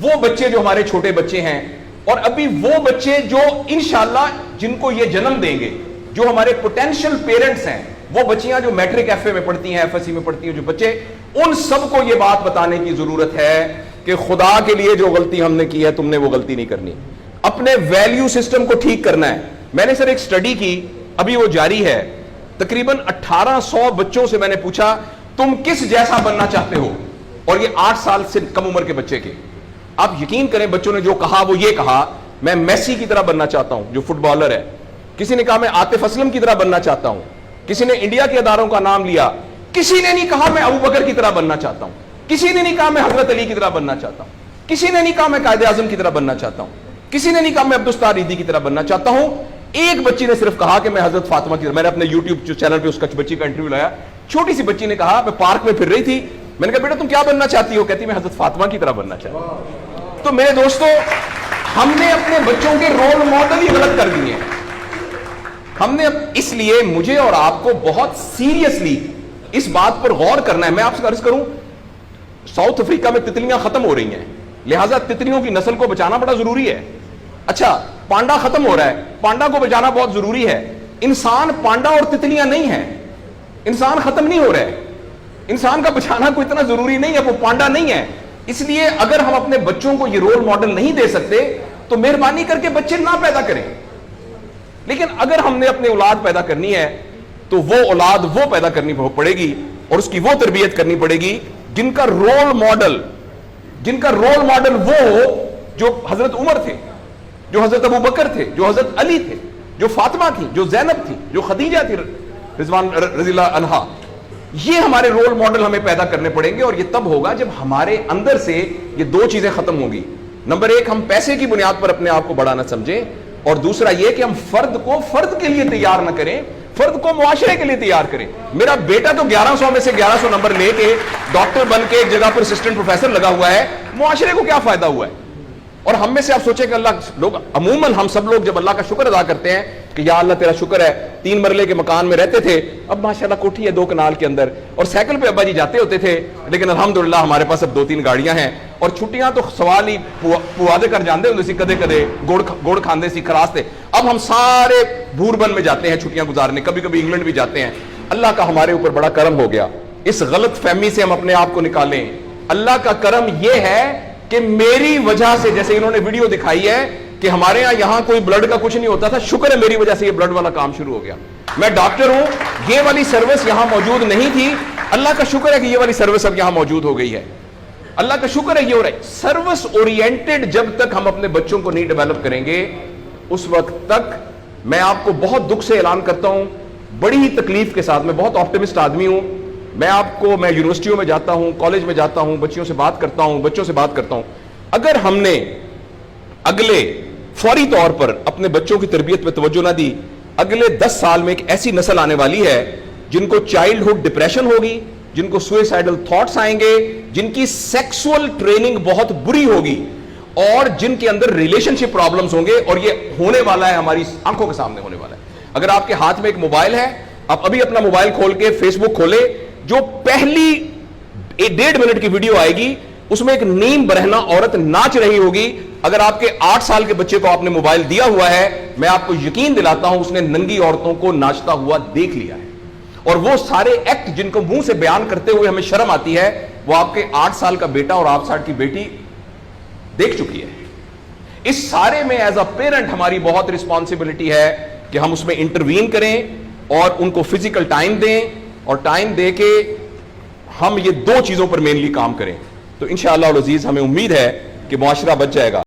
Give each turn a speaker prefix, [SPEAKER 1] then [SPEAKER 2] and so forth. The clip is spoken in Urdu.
[SPEAKER 1] وہ بچے جو ہمارے چھوٹے بچے ہیں اور ابھی وہ بچے جو انشاءاللہ جن کو یہ جنم دیں گے, جو ہمارے پوٹینشیل پیرنٹس ہیں, وہ بچیاں جو میٹرک ایف اے میں پڑھتی ہیں, ایف ایس سی میں پڑھتی ہیں, جو بچے, ان سب کو یہ بات بتانے کی ضرورت ہے کہ خدا کے لیے جو غلطی ہم نے کی ہے تم نے وہ غلطی نہیں کرنی. اپنے ویلیو سسٹم کو ٹھیک کرنا ہے. میں نے سر ایک سٹڈی کی, ابھی وہ جاری ہے, تقریباً 1800 بچوں سے میں نے پوچھا تم کس جیسا بننا چاہتے ہو, اور یہ 8 سال سے کم عمر کے بچے کے. آپ یقین کریں بچوں نے جو کہا وہ یہ کہا میں میسی کی طرح بننا چاہتا ہوں جو فٹ بالر ہے, کسی نے کہا میں عاطف اسلم کی طرح بننا چاہتا ہوں, کسی نے انڈیا کے اداروں کا نام لیا, کسی نے نہیں کہا میں ابو بکر کی طرح بننا چاہتا ہوں, کسی نے نہیں کہا میں حضرت علی کی طرح بننا چاہتا ہوں, کسی نے نہیں کہا میں قائد اعظم کی طرح بننا چاہتا ہوں, کسی نے نہیں کہا میں عبدالستار ریدی کی طرح بننا چاہتا ہوں. ایک بچی نے صرف کہا کہ میں حضرت فاطمہ کی طرح. میں نے اپنے یوٹیوب چینل پہ اس بچی کا انٹرویو لایا, چھوٹی سی بچی نے کہا میں پارک میں پھر رہی تھی, میں نے کہا بیٹا تم کیا بننا چاہتی ہو, کہتی میں حضرت فاطمہ کی طرح بننا چاہتی ہوں. تو میرے دوستو, ہم نے اپنے بچوں کے رول ماڈل ہی غلط کر دیے ہیں. ہم نے, اس لیے مجھے اور آپ کو بہت سیریسلی اس بات پر غور کرنا ہے. میں آپ سے عرض کروں, ساؤتھ افریقہ میں تتلیاں ختم ہو رہی ہیں, لہٰذا تتلیوں کی نسل کو بچانا بڑا ضروری ہے. اچھا پانڈا ختم ہو رہا ہے, پانڈا کو بچانا بہت ضروری ہے. انسان پانڈا اور تتلیاں نہیں ہیں, انسان ختم نہیں ہو رہا ہے, انسان کا بچانا کوئی اتنا ضروری نہیں ہے, وہ پانڈا نہیں ہے. اس لیے اگر ہم اپنے بچوں کو یہ رول ماڈل نہیں دے سکتے تو مہربانی کر کے بچے نہ پیدا کریں. لیکن اگر ہم نے اپنی اولاد پیدا کرنی ہے تو وہ اولاد وہ پیدا کرنی پڑے گی اور اس کی وہ تربیت کرنی پڑے گی جن کا رول ماڈل وہ ہو جو حضرت عمر تھے, جو حضرت ابو بکر تھے, جو حضرت علی تھے, جو فاطمہ تھی, جو زینب تھی, جو خدیجہ تھی رضوان رضی اللہ عنہا. یہ ہمارے رول ماڈل ہمیں پیدا کرنے پڑیں گے, اور یہ تب ہوگا جب ہمارے اندر سے یہ دو چیزیں ختم ہوں گی. نمبر 1, ہم پیسے کی بنیاد پر اپنے آپ کو بڑھانا سمجھیں, اور دوسرا یہ کہ ہم فرد کو فرد کے لیے تیار نہ کریں, فرد کو معاشرے کے لیے تیار کریں. میرا بیٹا تو 1100 میں سے 1100 نمبر لے کے ڈاکٹر بن کے ایک جگہ پر اسسٹنٹ پروفیسر لگا ہوا ہے, معاشرے کو کیا فائدہ ہوا ہے؟ اور ہم میں سے آپ سوچیں کہ اللہ لوگ, عموماً ہم سب لوگ جب اللہ کا شکر ادا کرتے ہیں کہ یا اللہ تیرا شکر ہے, 3 مرلے کے مکان میں رہتے تھے, اب ماشاءاللہ کوٹھی ہے 2 کنال کے اندر, اور سائیکل پہ ابا جی جاتے ہوتے تھے, لیکن الحمدللہ ہمارے پاس اب 2-3 گاڑیاں ہیں, اور چھٹیاں تو سوال ہی پوادے کر جاندے ہوندے سی, کدے کدے گوڑ کھاندے سی, خراستے. اب ہم سارے بھوربن میں جاتے ہیں چھٹیاں گزارنے, کبھی کبھی انگلینڈ بھی جاتے ہیں. اللہ کا ہمارے اوپر بڑا کرم ہو گیا. اس غلط فہمی سے ہم اپنے آپ کو نکالیں. اللہ کا کرم یہ ہے کہ میری وجہ سے, جیسے انہوں نے ویڈیو دکھائی ہے کہ ہمارے یہاں کوئی بلڈ کا کچھ نہیں ہوتا تھا, شکر ہے میری وجہ سے یہ بلڈ والا کام شروع ہو گیا. میں ڈاکٹر ہوں, یہ والی سروس یہاں موجود نہیں تھی, اللہ کا شکر ہے کہ یہ والی سروس اب یہاں موجود ہو گئی ہے. اللہ کا شکر ہے یہ ہو رہا ہے. سروس اورینٹڈ جب تک ہم اپنے بچوں کو نہیں ڈیولپ کریں گے, اس وقت تک میں آپ کو بہت دکھ سے اعلان کرتا ہوں, بڑی ہی تکلیف کے ساتھ, میں بہت آپٹمسٹ آدمی ہوں, میں یونیورسٹیوں میں جاتا ہوں, کالج میں جاتا ہوں, بچوں سے بات کرتا ہوں, اگر ہم نے اگلے فوری طور پر اپنے بچوں کی تربیت پہ توجہ نہ دی, اگلے 10 سال میں ایک ایسی نسل آنے والی ہے جن کو چائلڈہڈ ڈپریشن ہوگی, جن کو سوئسائڈل تھاٹس آئیں گے, جن کی سیکسول ٹریننگ بہت بری ہوگی, اور جن کے اندر ریلیشن شپ پرابلمز ہوں گے. اور یہ ہونے والا ہے, ہماری آنکھوں کے سامنے ہونے والا ہے. اگر آپ کے ہاتھ میں ایک موبائل ہے, آپ ابھی اپنا موبائل کھول کے فیس بک کھولے, جو پہلی 1.5 منٹ کی ویڈیو آئے گی اس میں ایک نیم برہنہ عورت ناچ رہی ہوگی. اگر آپ کے 8 سال کے بچے کو آپ نے موبائل دیا ہوا ہے, میں آپ کو یقین دلاتا ہوں اس نے ننگی عورتوں کو ناچتا ہوا دیکھ لیا ہے, اور وہ سارے ایکٹ جن کو منہ سے بیان کرتے ہوئے ہمیں شرم آتی ہے, وہ آپ کے 8 سال کا بیٹا اور 8 سال کی بیٹی دیکھ چکی ہے. اس سارے میں ایز اے پیرنٹ ہماری بہت رسپانسبلٹی ہے کہ ہم اس میں انٹروین کریں اور ان کو فزیکل ٹائم دیں, اور ٹائم دے کے ہم یہ 2 چیزوں پر مینلی کام کریں. تو انشاءاللہ العزیز ہمیں امید ہے کہ معاشرہ بچ جائے گا.